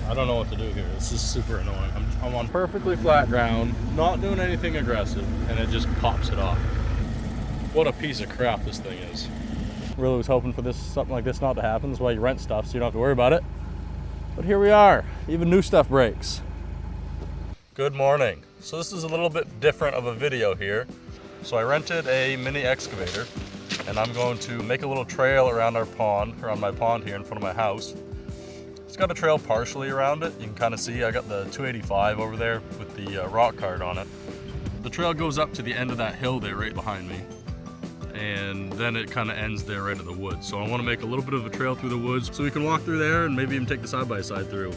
I don't know what to do here. This is super annoying. I'm on perfectly flat ground, not doing anything aggressive, and it just pops it off. What a piece of crap this thing is. Really was hoping for something like this not to happen. That's why you rent stuff, so you don't have to worry about it. But here we are. Even new stuff breaks. Good morning. So this is a little bit different of a video here. So I rented a mini excavator, and I'm going to make a little trail around my pond here in front of my house. It's got a trail partially around it. You can kind of see I got the 285 over there with the rock cart on it. The trail goes up to the end of that hill there right behind me, and then it kind of ends there right at the woods. So I want to make a little bit of a trail through the woods so we can walk through there and maybe even take the side-by-side through.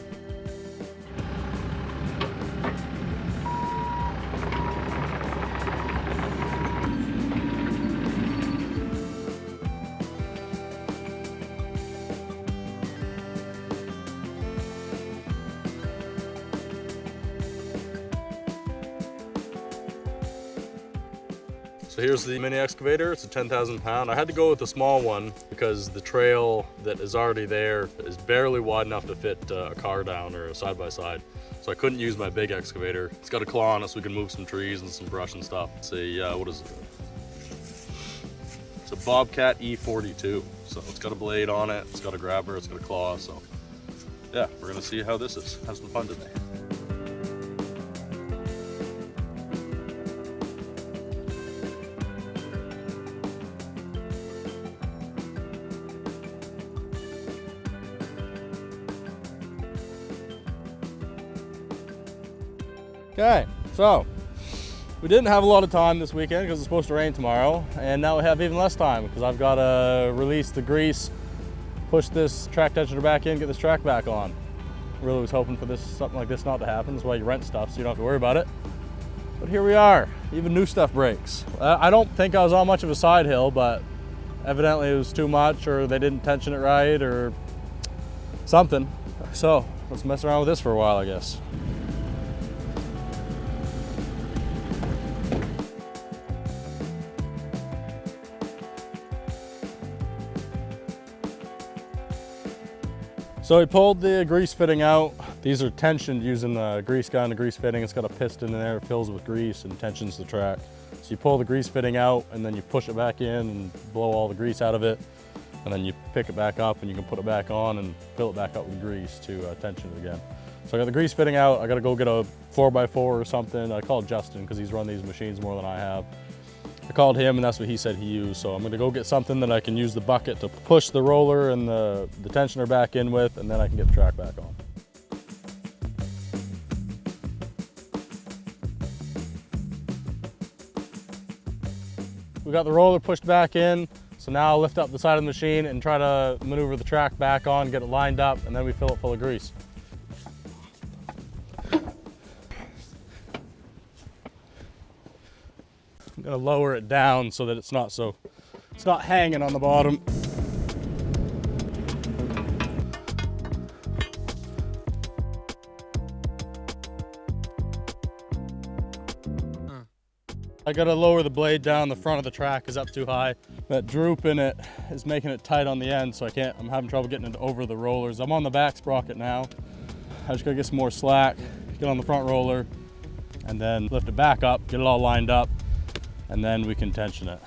So here's the mini excavator. It's a 10,000 pound. I had to go with the small one because the trail that is already there is barely wide enough to fit a car down or a side-by-side. So I couldn't use my big excavator. It's got a claw on it so we can move some trees and some brush and stuff. It's a, what is it? It's a Bobcat E42. So it's got a blade on it, it's got a grabber, it's got a claw. So yeah, we're gonna see how this is. Have some fun today. Okay, so we didn't have a lot of time this weekend because it's supposed to rain tomorrow, and now we have even less time because I've got to release the grease, push this track tensioner back in, get this track back on. Really was hoping for something like this not to happen. That's why you rent stuff, so you don't have to worry about it. But here we are. Even new stuff breaks. I don't think I was on much of a side hill, but evidently it was too much, or they didn't tension it right, or something. So let's mess around with this for a while, I guess. So we pulled the grease fitting out. These are tensioned using the grease gun, the grease fitting. It's got a piston in there, it fills with grease and tensions the track. So you pull the grease fitting out and then you push it back in and blow all the grease out of it. And then you pick it back up and you can put it back on and fill it back up with grease to tension it again. So I got the grease fitting out. I gotta go get a 4x4 or something. I called Justin because he's run these machines more than I have. I called him and that's what he said he used. So I'm gonna go get something that I can use the bucket to push the roller and the tensioner back in with, and then I can get the track back on. We got the roller pushed back in. So now I'll lift up the side of the machine and try to maneuver the track back on, get it lined up, and then we fill it full of grease. I'm gonna lower it down so that it's not hanging on the bottom. I gotta lower the blade down. The front of the track is up too high. That droop in it is making it tight on the end, so I'm having trouble getting it over the rollers. I'm on the back sprocket now. I just gotta get some more slack, get on the front roller, and then lift it back up, get it all lined up, and then we can tension it.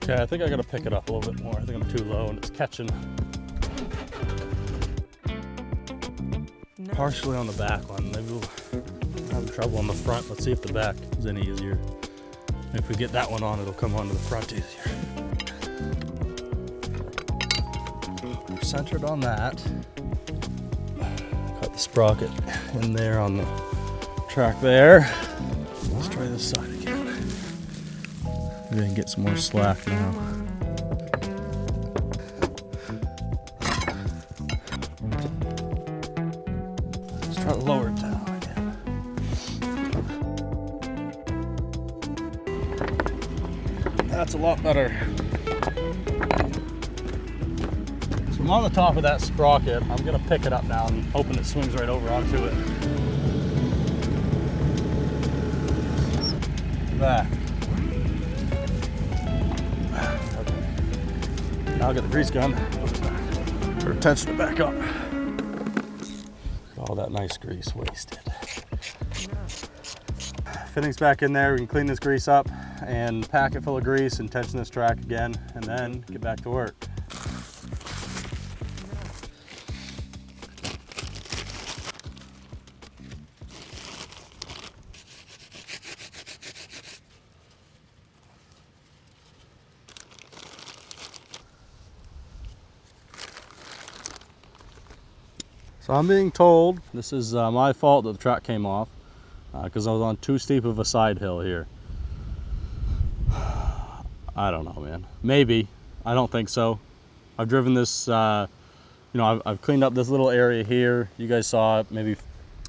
Okay, I think I gotta pick it up a little bit more. I think I'm too low and it's catching. Partially on the back one. Maybe we'll have trouble on the front. Let's see if the back is any easier. If we get that one on, it'll come onto the front easier. We're centered on that. Got the sprocket in there on the track there. Let's try this side again. Maybe I can get some more slack now. Let's try to lower it down again. That's a lot better. So I'm on the top of that sprocket. I'm gonna pick it up now and hoping it swings right over onto it. Back. Okay. Now I'll get the grease gun. Or tension it back up. All that nice grease wasted. Fitting's back in there. We can clean this grease up and pack it full of grease and tension this track again, and then get back to work. So I'm being told this is my fault that the track came off because I was on too steep of a side hill here. I don't know, man. Maybe. I don't think so. I've driven this, you know, I've cleaned up this little area here. You guys saw it,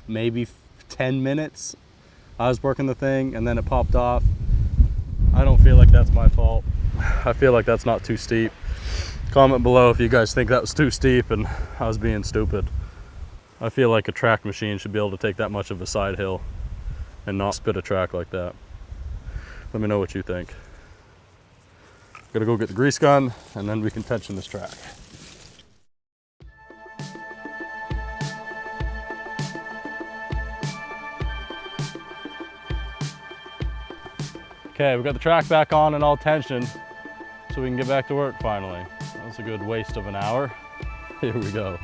maybe 10 minutes. I was working the thing and then it popped off. I don't feel like that's my fault. I feel like that's not too steep. Comment below if you guys think that was too steep and I was being stupid. I feel like a track machine should be able to take that much of a side hill and not spit a track like that. Let me know what you think. Gotta go get the grease gun and then we can tension this track. Okay, we got the track back on and all tensioned so we can get back to work finally. That was a good waste of an hour. Here we go.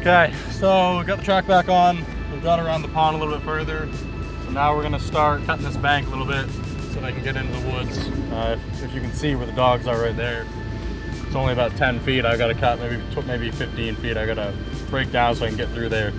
Okay, so we got the track back on. We've got around the pond a little bit further. So now we're gonna start cutting this bank a little bit so they can get into the woods. If you can see where the dogs are right there, it's only about 10 feet. I gotta cut maybe 15 feet. I gotta break down so I can get through there.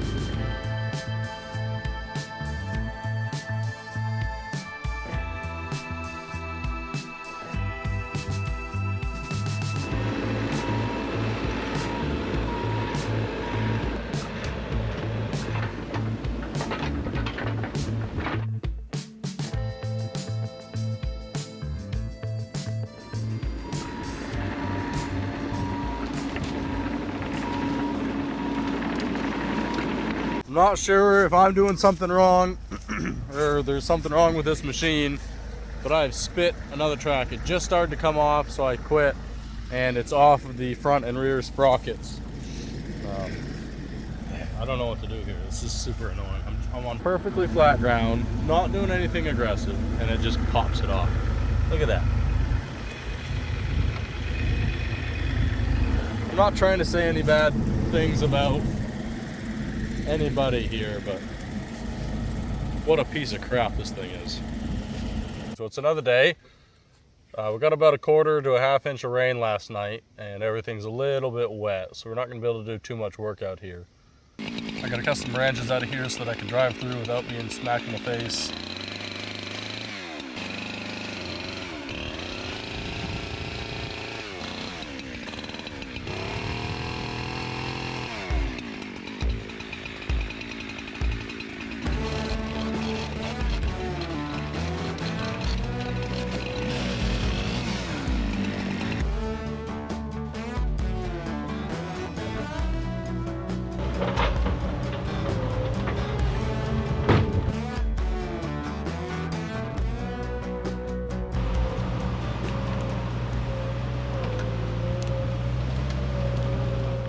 I'm not sure if I'm doing something wrong or there's something wrong with this machine, but I've spit another track. It just started to come off, so I quit, and it's off of the front and rear sprockets. I don't know what to do here. This is super annoying. I'm on perfectly flat ground, not doing anything aggressive, and it just pops it off. Look at that. I'm not trying to say any bad things about anybody here, but what a piece of crap this thing is. So it's another day. We got about a quarter to a half inch of rain last night and everything's a little bit wet, so we're not going to be able to do too much work out here. I got to cut some branches out of here so that I can drive through without being smacked in the face.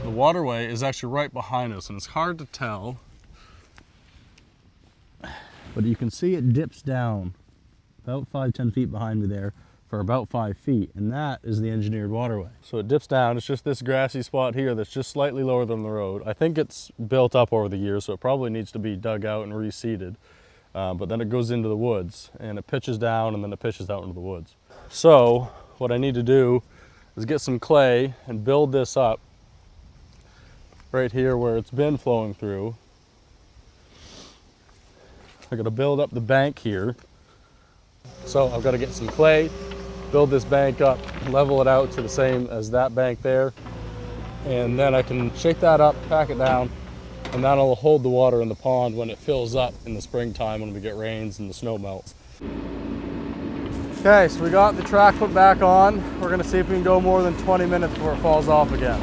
Waterway is actually right behind us, and it's hard to tell, but you can see it dips down about 5-10 feet behind me there for about 5 feet, and that is the engineered waterway. So it dips down. It's just this grassy spot here that's just slightly lower than the road. I think it's built up over the years, so it probably needs to be dug out and reseeded, but then it goes into the woods and it pitches down and then it pitches out into the woods. So what I need to do is get some clay and build this up right here where it's been flowing through. I got to build up the bank here. So I've got to get some clay, build this bank up, level it out to the same as that bank there, and then I can shake that up, pack it down, and that'll hold the water in the pond when it fills up in the springtime when we get rains and the snow melts. Okay, so we got the track put back on. We're going to see if we can go more than 20 minutes before it falls off again.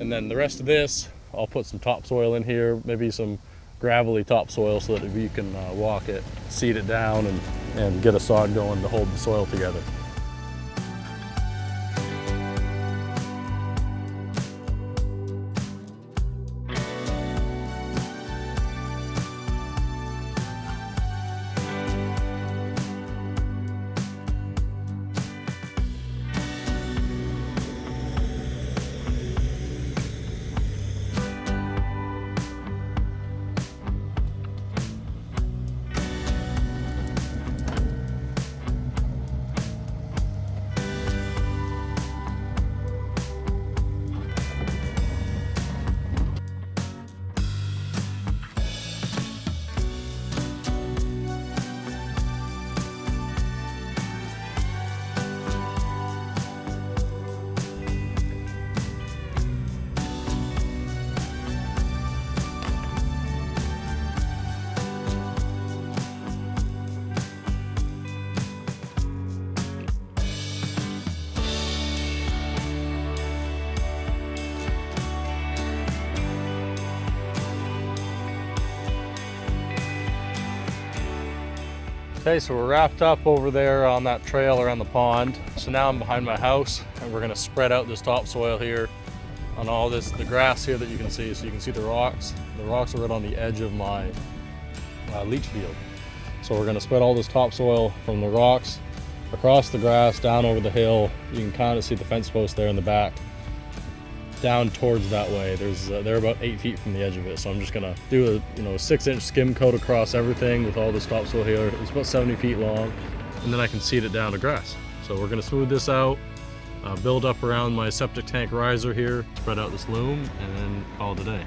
And then the rest of this, I'll put some topsoil in here, maybe some gravelly topsoil so that you can walk it, seed it down, and get a sod going to hold the soil together. Okay, so we're wrapped up over there on that trail around the pond. So now I'm behind my house and we're gonna spread out this topsoil here on all this, the grass here that you can see. So you can see the rocks. The rocks are right on the edge of my leach field. So we're gonna spread all this topsoil from the rocks across the grass, down over the hill. You can kind of see the fence post there in the back, down towards that way. They're about 8 feet from the edge of it. So I'm just gonna do a 6-inch skim coat across everything with all this topsoil here. It's about 70 feet long, and then I can seed it down to grass. So we're gonna smooth this out, build up around my septic tank riser here, spread out this loam, and then call it a day.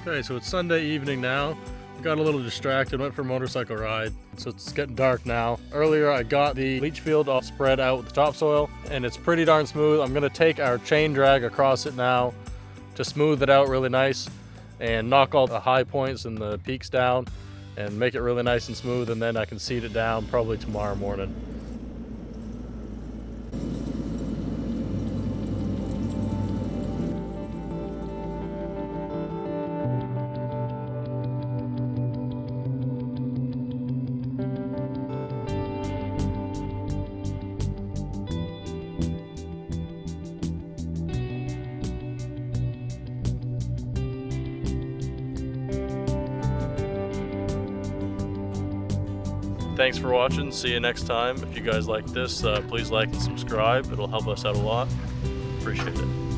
Okay, so it's Sunday evening now. Got a little distracted, went for a motorcycle ride. So it's getting dark now. Earlier I got the leach field all spread out with the topsoil and it's pretty darn smooth. I'm gonna take our chain drag across it now to smooth it out really nice and knock all the high points and the peaks down and make it really nice and smooth, and then I can seed it down probably tomorrow morning. Thanks for watching. See you next time. If you guys like this, please like and subscribe. It'll help us out a lot. Appreciate it.